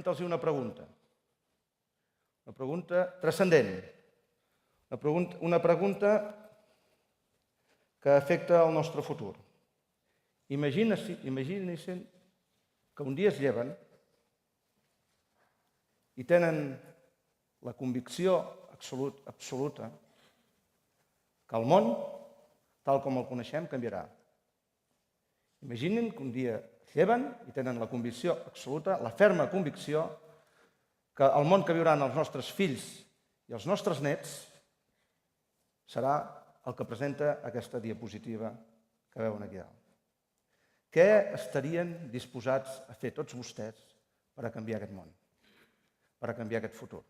fer-los una pregunta transcendent, una pregunta que afecta el nostre futur. Imaginin que un dia es lleven i tenen la convicció absoluta que el món, tal com el coneixem, canviarà. Imaginin que un dia es lleven i tenen la convicció absoluta, la ferma convicció, que el món que viuran els nostres fills i els nostres nets serà el que presenta aquesta diapositiva que veuen aquí dalt. Què estarien disposats a fer tots vostès per a canviar aquest món, per a canviar aquest futur?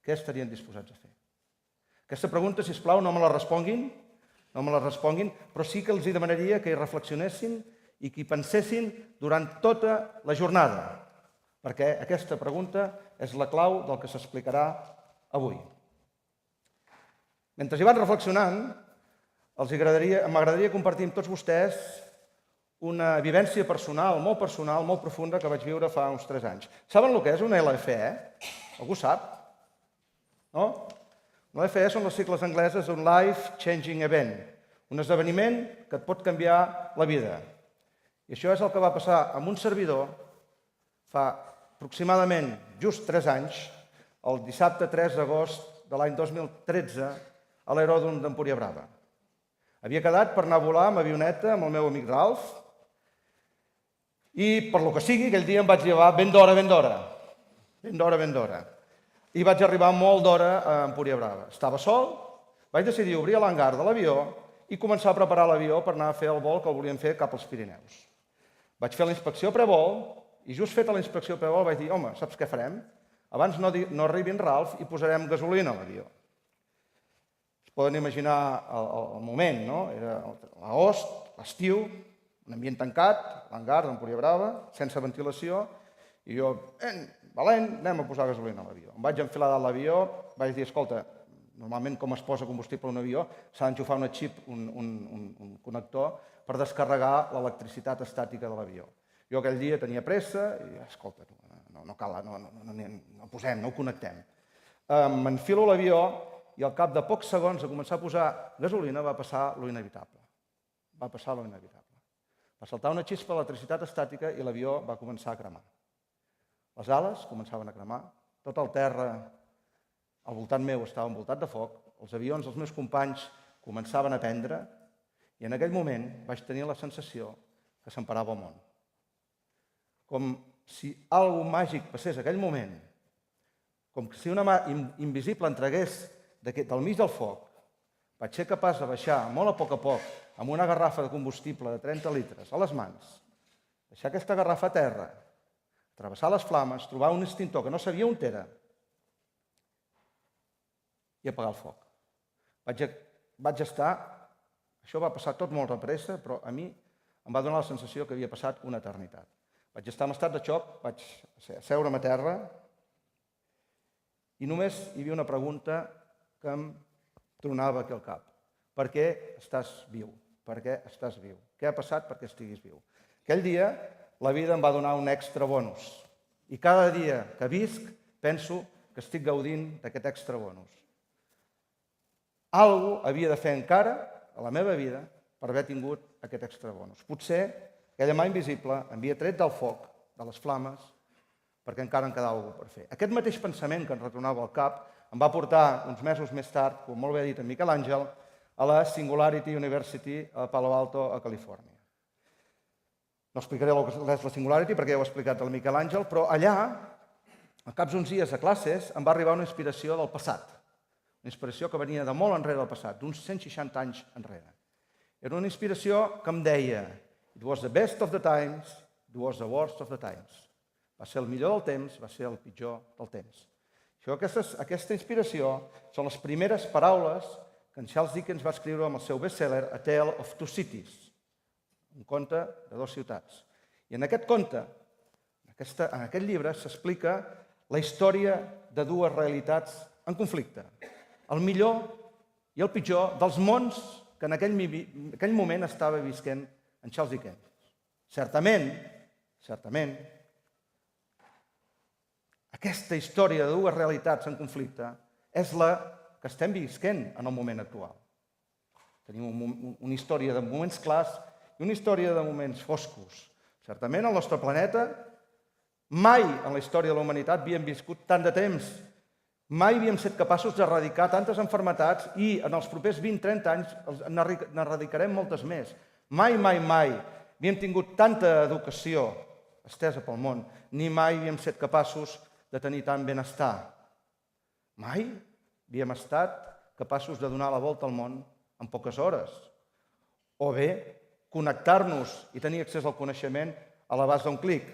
Què estarien disposats a fer? Aquesta pregunta, si us plau, no me la responguin, però sí que els demanaria que hi reflexionessin i que hi pensessin durant tota la jornada, perquè aquesta pregunta és la clau del que s'explicarà avui. Mentre hi van reflexionant, m'agradaria compartir amb tots vostès una vivència personal, molt profunda, que vaig viure fa uns 3 anys. Saben el que és una LFE? Algú sap? No? Una LFE són les sigles angleses d'un Life Changing Event, un esdeveniment que et pot canviar la vida. I això és el que va passar amb un servidor fa aproximadament just 3 anys, el dissabte 3 d'agost de l'any 2013, a l'aeròdrom d'Empúria Brava. Havia quedat per anar a volar amb avioneta amb el meu amic Ralf i, per lo que sigui, aquell dia em vaig llevar ben d'hora. I vaig arribar molt d'hora a Empúria Brava. Estava sol, vaig decidir obrir l'hangar de l'avió i començar a preparar l'avió per anar a fer el vol que el volíem fer cap als Pirineus. Vaig fer la inspecció prevol i just feta la inspecció prevol vaig dir, home, saps què farem? Abans no arribi en Ralf i posarem gasolina a l'avió. Es poden imaginar el moment, no? Era l'agost, l'estiu, un ambient tancat, l'hangar d'Empúria Brava, sense ventilació, i jo, valent, anem a posar gasolina a l'avió. Em vaig enfilar dalt l'avió, vaig dir, escolta, normalment com es posa combustible a un avió, s'ha d'enxufar una xip, un connector, per descarregar l'electricitat estàtica de l'avió. Jo aquell dia tenia pressa i, escolta, no cal, no posem, no ho connectem. M'enfilo a l'avió i al cap de pocs segons de començar a posar gasolina va passar lo inevitable. Va saltar una xispa d'electricitat estàtica i l'avió va començar a cremar. Les ales començaven a cremar, tot el terra al voltant meu estava envoltat de foc, els avions dels meus companys començaven a prendre i en aquell moment vaig tenir la sensació que se'm parava el món. Com si alguna cosa màgic passés aquell moment, com si una mà invisible entregués del mig del foc, vaig ser capaç de baixar molt a poc, amb una garrafa de combustible de 30 litres a les mans, deixar aquesta garrafa a terra, travessar les flames, trobar un extintor que no sabia on era i apagar el foc. Vaig estar, això va passar tot molt de pressa, però a mi em va donar la sensació que havia passat una eternitat. Vaig estar en estat de xoc, vaig asseure'm a terra i només hi havia una pregunta que em tronava aquí al cap. Per què estàs viu? Per què estàs viu? Què ha passat perquè estiguis viu? Aquell dia la vida em va donar un extra bonus i cada dia que visc penso que estic gaudint d'aquest extra bonus. Algú havia de fer encara a la meva vida per haver tingut aquest extra bonus. Potser aquella mà invisible m'havia tret del foc, de les flames, perquè encara em quedava alguna cosa per fer. Aquest mateix pensament que em retornava al cap em va portar uns mesos més tard, com molt bé ha dit en Miquel Àngel, a la Singularity University a Palo Alto, a Califòrnia. No explicaré el que és la Singularity perquè ja ho ha explicat el Miquel Àngel, però allà, al cap d'uns dies de classes, em va arribar una inspiració del passat. Una inspiració que venia de molt enrere del passat, d'uns 160 anys enrere. Era una inspiració que em deia "It was the best of the times, it was the worst of the times". Va ser el millor del temps, va ser el pitjor del temps. Aquesta inspiració són les primeres paraules que en Charles Dickens va escriure amb el seu best-seller A Tale of Two Cities, un conte de 2 ciutats. I en aquest conte, en aquest llibre, s'explica la història de 2 realitats en conflicte. El millor i el pitjor dels mons que en aquell moment estava visquent en Charles Dickens. Certament, aquesta història de dues realitats en conflicte és la que estem visquent en el moment actual. Tenim una història de moments clars i una història de moments foscos. Certament, al nostre planeta, mai en la història de la humanitat havíem viscut tant de temps. Mai havíem estat capaços d'erradicar tantes malalties i en els propers 20-30 anys n'erradicarem moltes més. Mai havíem tingut tanta educació estesa pel món, ni mai havíem estat capaços de tenir tant benestar. Mai havíem estat capaços de donar la volta al món en poques hores. O bé, connectar-nos i tenir accés al coneixement a l'abast d'un clic.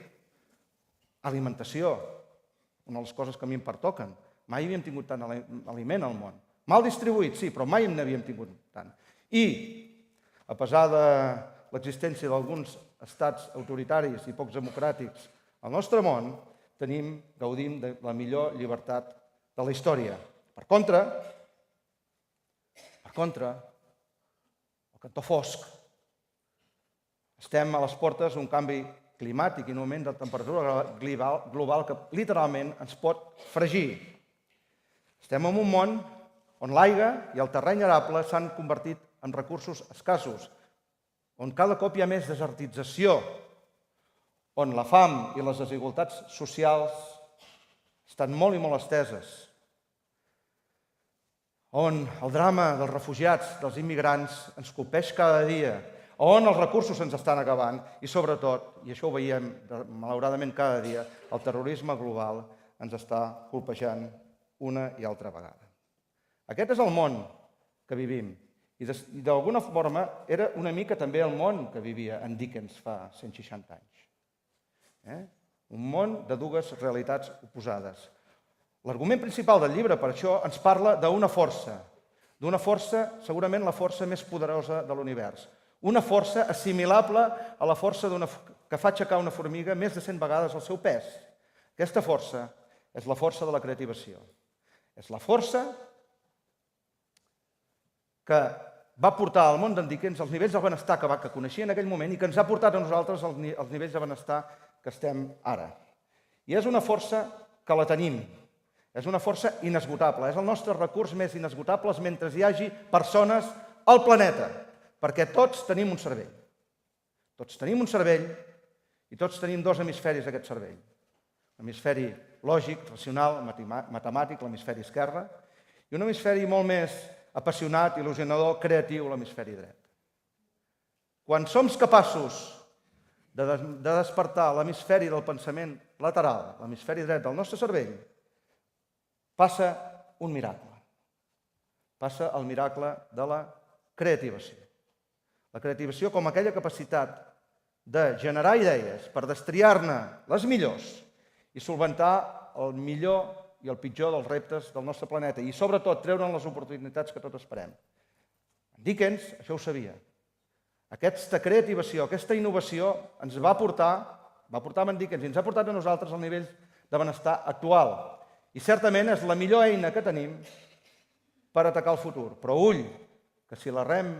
Alimentació, una de les coses que a mi em pertoquen. Mai havíem tingut tant aliment al món. Mal distribuït, sí, però mai n'havíem tingut tant. I, a pesar de l'existència d'alguns estats autoritaris i pocs democràtics al nostre món, gaudim de la millor llibertat de la història. Per contra, el cantó fosc, estem a les portes d'un canvi climàtic i un augment de temperatura global que literalment ens pot fregir. Estem en un món on l'aigua i el terreny arable s'han convertit en recursos escassos, on cada cop hi ha més desertització, on la fam i les desigualtats socials estan molt i molt esteses, on el drama dels refugiats, dels immigrants, ens colpeix cada dia, on els recursos se'ns estan acabant i, sobretot, i això ho veiem malauradament cada dia, el terrorisme global ens està colpejant una i altra vegada. Aquest és el món que vivim i d'alguna forma era una mica també el món que vivia en Dickens fa 160 anys. Un món de dues realitats oposades. L'argument principal del llibre, per això, ens parla d'una força, segurament la força més poderosa de l'univers, una força assimilable a la força que fa aixecar una formiga més de 100 vegades el seu pes. Aquesta força és la força de la creativació. És la força que va portar al món d'en Dickens els nivells de benestar que coneixia en aquell moment i que ens ha portat a nosaltres els nivells de benestar que estem ara. I és una força que la tenim. És una força inesgotable. És el nostre recurs més inesgotable mentre hi hagi persones al planeta. Perquè tots tenim un cervell. Tots tenim un cervell i tots tenim dos hemisferis d'aquest cervell. L'hemisferi lògic, racional, matemàtic, l'hemisferi esquerre, i un hemisferi molt més apassionat, il·lusionador, creatiu, l'hemisferi dret. Quan som capaços de despertar l'hemisferi del pensament lateral, l'hemisferi dret del nostre cervell, passa un miracle. Passa el miracle de la creativació. La creativació com aquella capacitat de generar idees per destriar-ne les millors i solventar el millor i el pitjor dels reptes del nostre planeta i, sobretot, treure'n les oportunitats que tots esperem. Dickens això ho sabia. Aquesta creativació, aquesta innovació ens va portar a en Dickens i ens ha portat a nosaltres al nivell de benestar actual. I certament és la millor eina que tenim per atacar el futur. Però ull, que si l'errem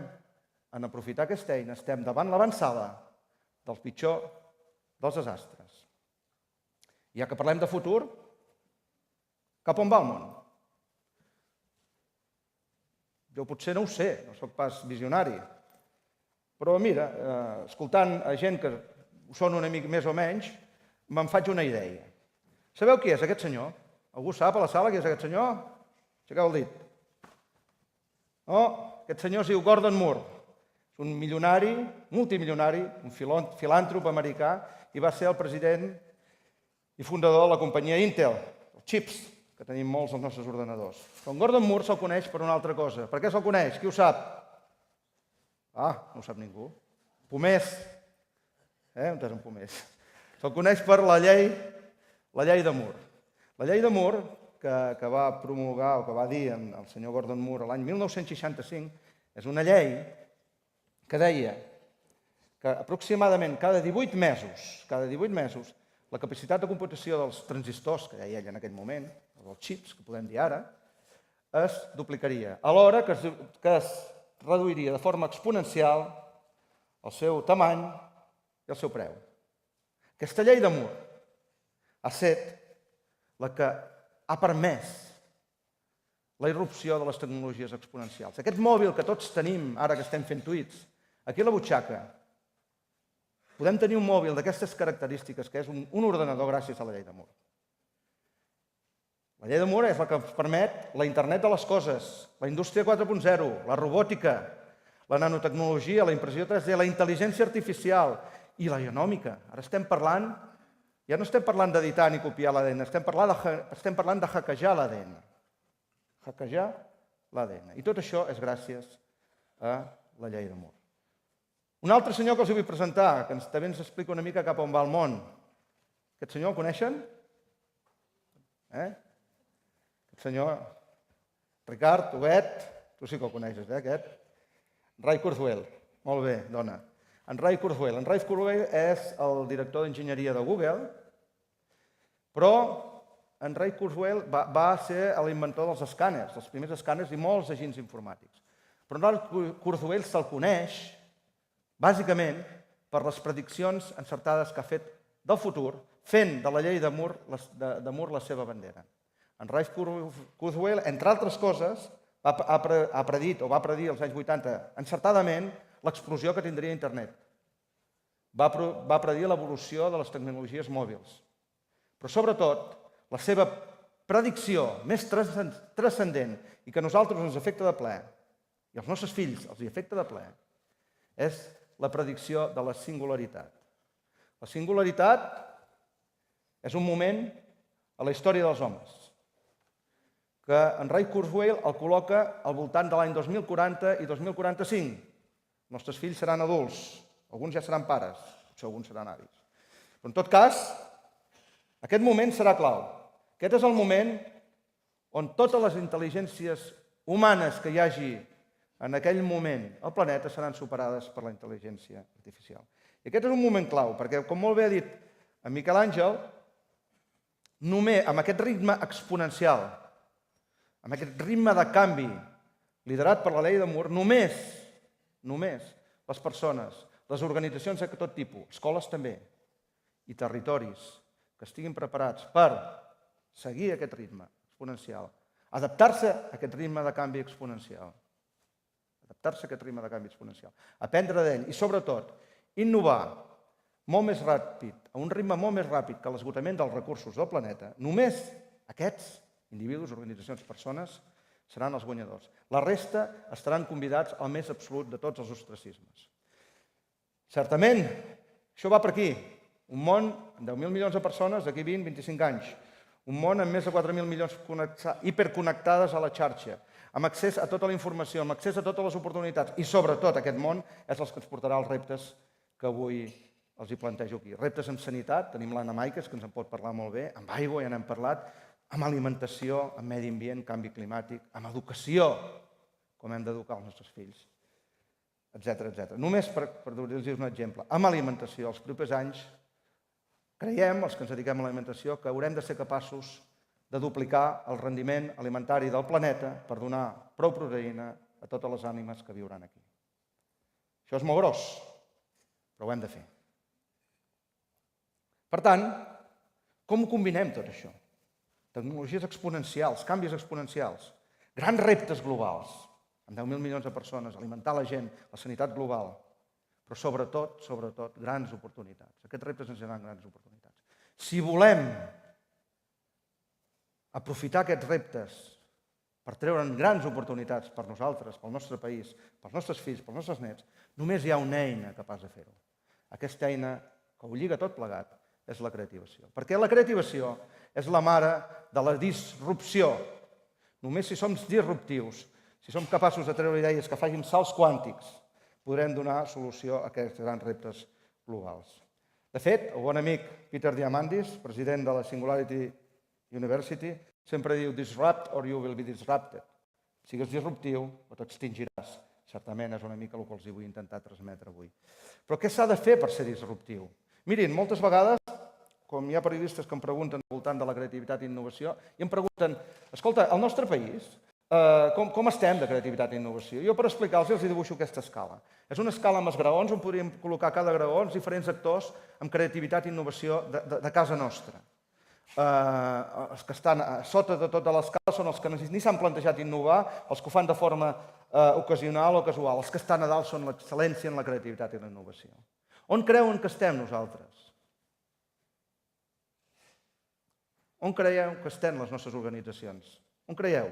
en aprofitar aquesta eina estem davant l'avançada del pitjor dels desastres. Ja que parlem de futur, cap on va el món? Jo potser no ho sé, no soc pas visionari, però mira, escoltant a gent que ho són una mica més o menys, me'n faig una idea. Sabeu qui és aquest senyor? Algú sap a la sala qui és aquest senyor? Aixequeu el dit. Aquest senyor es diu Gordon Moore. És un milionari, multimilionari, un filàntrop americà i va ser el president i fundador de la companyia Intel, els xips, que tenim molts als nostres ordenadors. Però en Gordon Moore se'l coneix per una altra cosa. Per què se'l coneix? Qui ho sap? No ho sap ningú. Pomés. On és en Pomés? Se'l coneix per la llei de Moore. La llei de Moore, que va promulgar o que va dir el senyor Gordon Moore l'any 1965, és una llei que deia que aproximadament cada 18 mesos, la capacitat de computació dels transistors, que deia ell en aquell moment, dels xips, que podem dir ara, es duplicaria, alhora que es reduiria de forma exponencial el seu tamany i el seu preu. Aquesta llei de Moore ha set la que ha permès la irrupció de les tecnologies exponencials. Aquest mòbil que tots tenim, ara que estem fent tuits, aquí a la butxaca, podem tenir un mòbil d'aquestes característiques, que és un ordenador gràcies a la llei de Moore. La llei de Moore és la que ens permet la internet de les coses, la indústria 4.0, la robòtica, la nanotecnologia, la impressió 3D, la intel·ligència artificial i la genòmica. Ara estem parlant, ja no estem parlant d'editar ni copiar l'ADN, estem parlant de hackejar l'ADN. Hackejar l'ADN. I tot això és gràcies a la llei de Moore. Un altre senyor que els vull presentar, que també ens explica una mica cap on va el món. Aquest senyor el coneixen? Aquest senyor, Ricard, Huguet, tu sí que el coneixes, aquest? Ray Kurzweil. Molt bé, dona. En Ray Kurzweil. En Ray Kurzweil és el director d'enginyeria de Google, però en Ray Kurzweil va ser l'inventor dels escàners, dels primers escàners i molts agents informàtics. Però en Ray Kurzweil se'l coneix, bàsicament, per les prediccions encertades que ha fet del futur, fent de la llei de Moore la seva bandera. En Ray Kurzweil, entre altres coses, va predir als anys 80 encertadament l'explosió que tindria internet. Va predir l'evolució de les tecnologies mòbils. Però sobretot, la seva predicció més transcendent i que a nosaltres ens afecta de ple, i als nostres fills els afecta de ple, és la predicció de la singularitat. La singularitat és un moment a la història dels homes que en Ray Kurzweil el col·loca al voltant de l'any 2040 i 2045. Els nostres fills seran adults, alguns ja seran pares, potser alguns seran avis. Però en tot cas, aquest moment serà clau. Aquest és el moment on totes les intel·ligències humanes que hi hagi en aquell moment al planeta seran superades per la intel·ligència artificial. I aquest és un moment clau, perquè, com molt bé ha dit en Miquel Àngel, només amb aquest ritme exponencial, amb aquest ritme de canvi liderat per la llei de Moore, només les persones, les organitzacions de tot tipus, escoles també, i territoris que estiguin preparats per seguir aquest ritme exponencial, adaptar-se a aquest ritme de canvi exponencial, aprendre d'ell i, sobretot, innovar molt més ràpid, a un ritme molt més ràpid que l'esgotament dels recursos del planeta, només aquests individus, organitzacions, persones, seran els guanyadors. La resta estaran convidats al més absolut de tots els ostracismes. Certament, això va per aquí. Un món amb 10.000 milions de persones d'aquí 20-25 anys. Un món amb més de 4.000 milions hiperconnectades a la xarxa, amb accés a tota la informació, amb accés a totes les oportunitats. I, sobretot, aquest món és el que ens portarà els reptes que avui els hi plantejo aquí. Reptes en sanitat, tenim l'Anna Maiques, que ens en pot parlar molt bé, amb aigua, ja n'hem parlat, amb alimentació, amb medi ambient, canvi climàtic, amb educació, com hem d'educar els nostres fills, etc. Només per donar-los un exemple. Amb alimentació, els propers anys, creiem, els que ens dediquem a l'alimentació, que haurem de ser capaços de duplicar el rendiment alimentari del planeta per donar prou proteïna a totes les ànimes que viuran aquí. Això és molt gros, però ho hem de fer. Per tant, com ho combinem tot això? Tecnologies exponencials, canvis exponencials, grans reptes globals, amb 10.000 milions de persones, alimentar la gent, la sanitat global, però sobretot, grans oportunitats. Aquests reptes ens donen grans oportunitats. Si volem aprofitar aquests reptes per treure'n grans oportunitats per nosaltres, pel nostre país, pels nostres fills, pels nostres nets, només hi ha una eina capaç de fer-ho. Aquesta eina que ho lliga tot plegat és la creativació. Perquè la creativació és la mare de la disrupció. Només si som disruptius, si som capaços de treure idees que facin salts quàntics, podrem donar solució a aquests grans reptes globals. De fet, el bon amic Peter Diamandis, president de la Singularity University, sempre diu disrupt or you will be disrupted. Sigues disruptiu o t'extingiràs. Certament és una mica el que els vull intentar transmetre avui. Però què s'ha de fer per ser disruptiu? Mirin, moltes vegades, com hi ha periodistes que em pregunten al voltant de la creativitat i innovació, i em pregunten, escolta, al nostre país, com estem de creativitat i innovació? Jo, per explicar-los, els dibuixo aquesta escala. És una escala amb els graons, on podríem col·locar cada graó diferents actors amb creativitat i innovació de casa nostra. els que estan a sota de tota l'escala són els que ni s'han plantejat innovar, els que ho fan de forma ocasional o casual. Els que estan a dalt són l'excel·lència en la creativitat i la innovació. On creuen que estem nosaltres? On creieu que estem les nostres organitzacions? On creieu?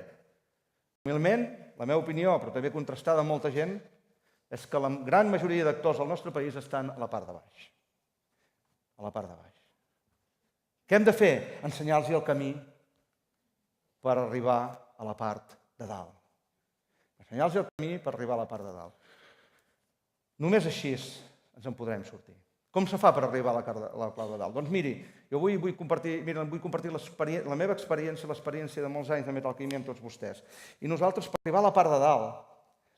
Humilment, la meva opinió, però també contrastada amb molta gent, és que la gran majoria d'actors del nostre país estan a la part de baix. A la part de baix. Què hem de fer? Ensenyar-los el camí per arribar a la part de dalt. Ensenyar-los el camí per arribar a la part de dalt. Només així ens en podrem sortir. Com se fa per arribar a la clau de dalt? Doncs miri, jo avui vull compartir la meva experiència, l'experiència de molts anys de Metalquímia amb tots vostès. I nosaltres, per arribar a la part de dalt,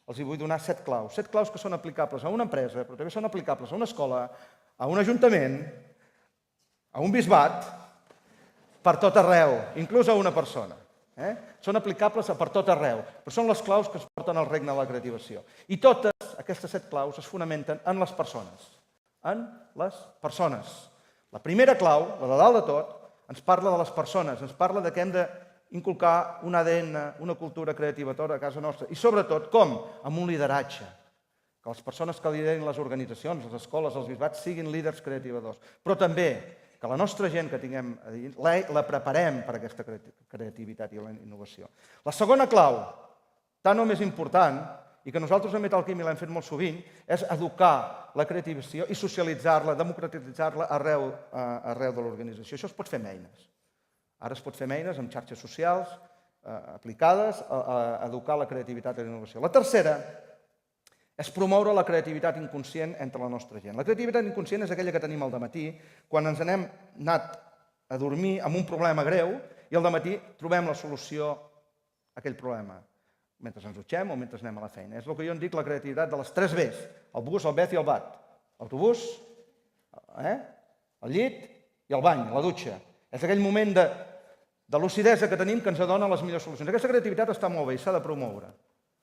els vull donar 7 claus. 7 claus que són aplicables a una empresa, però també són aplicables a una escola, a un ajuntament, a un bisbat, per tot arreu, inclús a una persona. Són aplicables per tot arreu, però són les claus que es porten al regne de la creativació. I totes aquestes 7 claus es fonamenten en les persones. En les persones. La primera clau, la de dalt de tot, ens parla de les persones, ens parla que hem d'inculcar un ADN, una cultura creativa a casa nostra. I sobretot, com? Amb un lideratge. Que les persones que liderin les organitzacions, les escoles, els bisbats, siguin líders creativadors. Però també que la nostra gent que tinguem a dins la preparem per a aquesta creativitat i la innovació. La segona clau, tan o més important, i que nosaltres a Metalquímia l'hem fet molt sovint, és educar la creativació i socialitzar-la, democratitzar-la arreu de l'organització. Això es pot fer amb eines. Ara es pot fer amb eines, amb xarxes socials aplicades a educar la creativitat i la innovació. La tercera és promoure la creativitat inconscient entre la nostra gent. La creativitat inconscient és aquella que tenim al dematí, quan ens n'hem anat a dormir amb un problema greu i al dematí trobem la solució a aquell problema, mentre ens dutxem o mentre anem a la feina. És el que jo en dic la creativitat de les 3 Bs, el bus, el bet i el bat. L'autobús, el llit i el bany, la dutxa. És aquell moment de lucidesa que tenim que ens dona les millors solucions. Aquesta creativitat està molt bé i s'ha de promoure,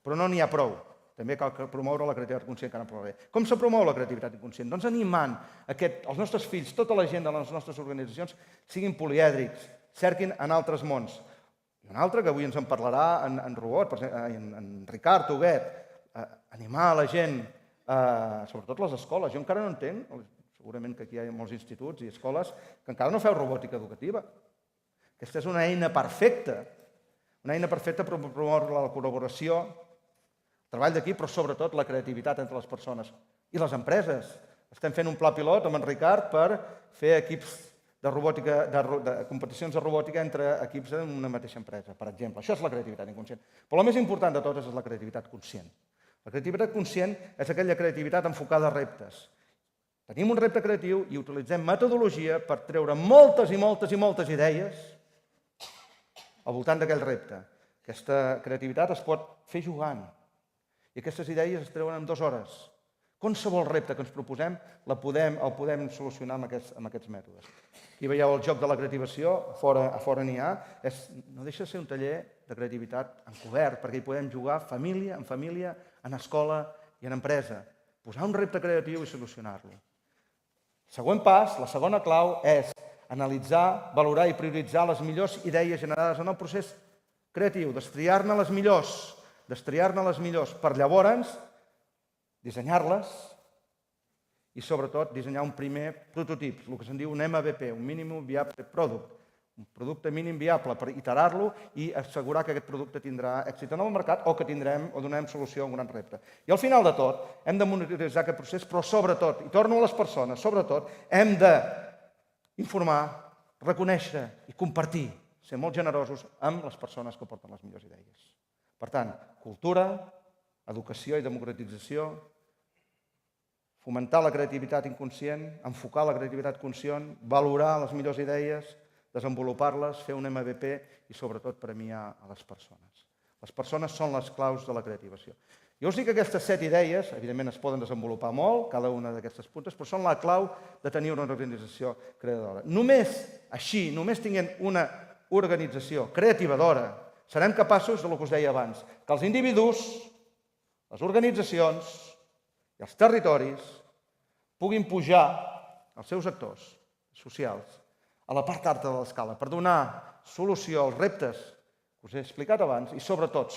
però no n'hi ha prou. També cal promoure la creativitat conscient, que ara en parlaré. Com se promou la creativitat inconscient? Doncs animant que els nostres fills, tota la gent de les nostres organitzacions, siguin polièdrics, cerquin en altres mons. I un altre, que avui ens en parlarà en Robot, en Ricard Huguet, animar la gent, sobretot les escoles. Jo encara no entenc, segurament que aquí hi ha molts instituts i escoles, que encara no feu robòtica educativa. Aquesta és una eina perfecta per promoure la col·laboració, el treball d'equip, però sobretot la creativitat entre les persones i les empreses. Estem fent un pla pilot amb en Ricard per fer equips de competicions de robòtica entre equips d'una mateixa empresa, per exemple. Això és la creativitat inconscient. Però la més important de totes és la creativitat conscient. La creativitat conscient és aquella creativitat enfocada a reptes. Tenim un repte creatiu i utilitzem metodologia per treure moltes i moltes i moltes idees al voltant d'aquell repte. Aquesta creativitat es pot fer jugant i aquestes idees es treuen en 2 hores. Qualsevol repte que ens proposem el podem solucionar amb aquests mètodes. Aquí veieu el joc de la creativació, a fora n'hi ha, no deixa de ser un taller de creativitat encobert, perquè hi podem jugar en família, en escola i en empresa. Posar un repte creatiu i solucionar-lo. Següent pas, la segona clau, és analitzar, valorar i prioritzar les millors idees generades en el procés creatiu, destriar-ne les millors, per llavors dissenyar-les i, sobretot, dissenyar un primer prototip, el que se'n diu un MVP, un Minimum Viable Product, un producte mínim viable per iterar-lo i assegurar que aquest producte tindrà èxit en el mercat o que donem solució a un gran repte. I al final de tot, hem de monitoritzar aquest procés, però sobretot, i torno a les persones, sobretot, hem d'informar, reconèixer i compartir, ser molt generosos amb les persones que porten les millors idees. Per tant, cultura, educació i democratització, fomentar la creativitat inconscient, enfocar la creativitat conscient, valorar les millors idees, desenvolupar-les, fer un MVP i, sobretot, premiar a les persones. Les persones són les claus de la creativació. Jo us dic que aquestes 7 idees, evidentment, es poden desenvolupar molt, cada una d'aquestes puntes, però són la clau de tenir una organització creadora. Només així, només tinguent una organització creativadora, serem capaços del que us deia abans, que els individus, les organitzacions i els territoris puguin pujar els seus actors socials a la part alta de l'escala, per donar solució als reptes que us he explicat abans i sobretot,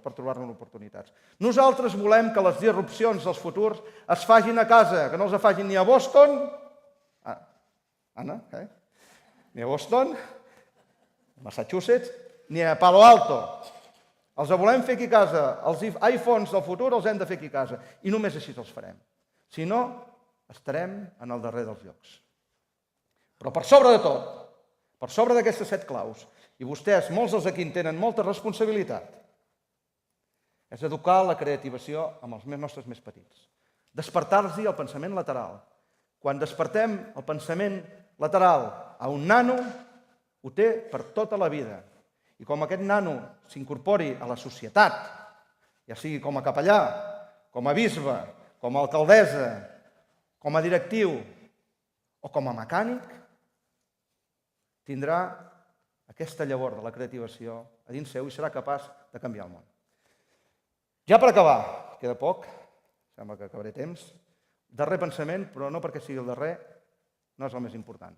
per trobar-ne oportunitats. Nosaltres volem que les disrupcions dels futurs es facin a casa, que no els facin ni a Boston, Anna, ni a Boston, Massachusetts, ni a Palo Alto. Els volem fer aquí a casa. Els iPhones del futur els hem de fer aquí a casa. I només així els farem. Si no, estarem en el darrer dels llocs. Però per sobre de tot, per sobre d'aquestes 7 claus, i vostès, molts dels aquí en tenen molta responsabilitat, és educar la creativació amb els nostres més petits. Despertar-los el pensament lateral. Quan despertem el pensament lateral a un nano, ho té per tota la vida. I com aquest nano s'incorpori a la societat, ja sigui com a capellà, com a bisbe, com a alcaldessa, com a directiu o com a mecànic, tindrà aquesta llavor de la creativació a dins seu i serà capaç de canviar el món. Ja per acabar, queda poc, sembla que acabaré temps, darrer pensament, però no perquè sigui el darrer, no és el més important.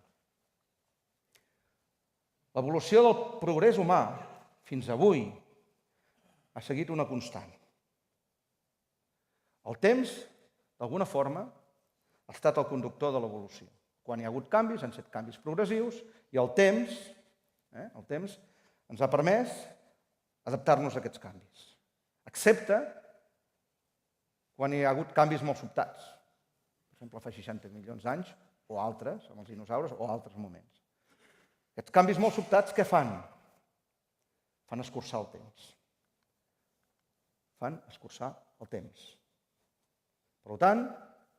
L'evolució del progrés humà fins avui ha seguit una constant. El temps, d'alguna forma, ha estat el conductor de l'evolució. Quan hi ha hagut canvis, han estat canvis progressius, i el temps ens ha permès adaptar-nos a aquests canvis. Excepte quan hi ha hagut canvis molt sobtats. Per exemple, fa 60 milions d'anys, o altres, amb els dinosaures, o altres moments. Aquests canvis molt sobtats, què fan? Fan escurçar el temps. Fan escurçar el temps. Per tant,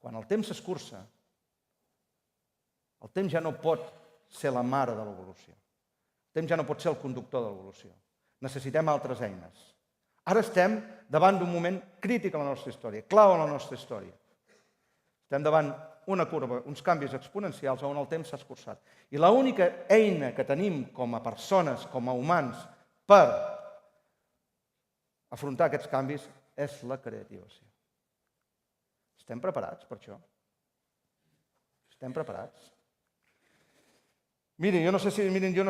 quan el temps s'escurça, el temps ja no pot ser la mare de l'evolució. El temps ja no pot ser el conductor de l'evolució. Necessitem altres eines. Ara estem davant d'un moment crític a la nostra història, clau en la nostra història. Estem davant una curva, uns canvis exponencials on el temps s'ha escurçat. I l'única eina que tenim com a persones, com a humans, per afrontar aquests canvis és la creativació. Estem preparats per això? Estem preparats? Mirin, jo no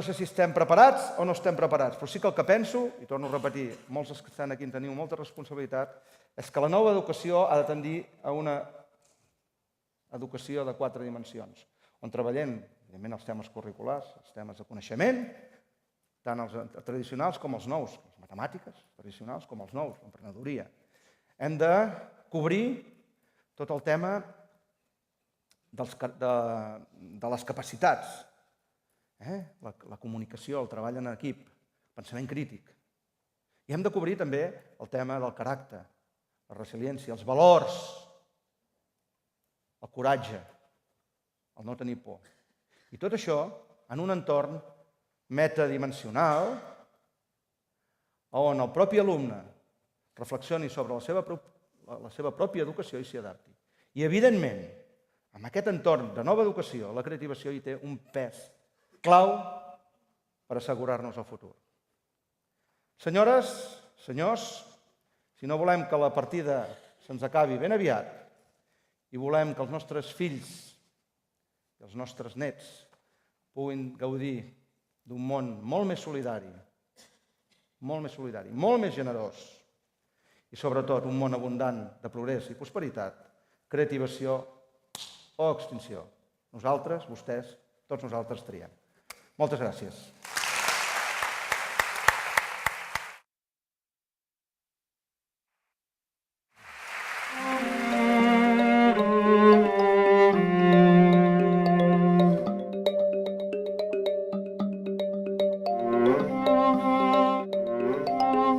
sé si estem preparats o no estem preparats, però sí que el que penso, i torno a repetir, molts dels que estan aquí en teniu molta responsabilitat, és que la nova educació ha de tendir a una educació de 4 dimensions, on treballem, evidentment, els temes curriculars, els temes de coneixement, tant els tradicionals com els nous, les matemàtiques tradicionals com els nous, l'emprenedoria. Hem de cobrir tot el tema de les capacitats, la comunicació, el treball en equip, el pensament crític. I hem de cobrir també el tema del caràcter, la resiliència, els valors, el coratge, el no tenir por. I tot això en un entorn metadimensional on el propi alumne reflexioni sobre la seva pròpia educació i s'hi adapti. I, evidentment, en aquest entorn de nova educació, la creativació hi té un pes clau per assegurar-nos el futur. Senyores, senyors, si no volem que la partida se'ns acabi ben aviat i volem que els nostres fills i els nostres nets puguin gaudir d'un món molt més solidari, molt més generós i, sobretot, un món abundant de progrés i prosperitat, creativació o extinció. Nosaltres, vostès, tots nosaltres triem. Moltes gràcies.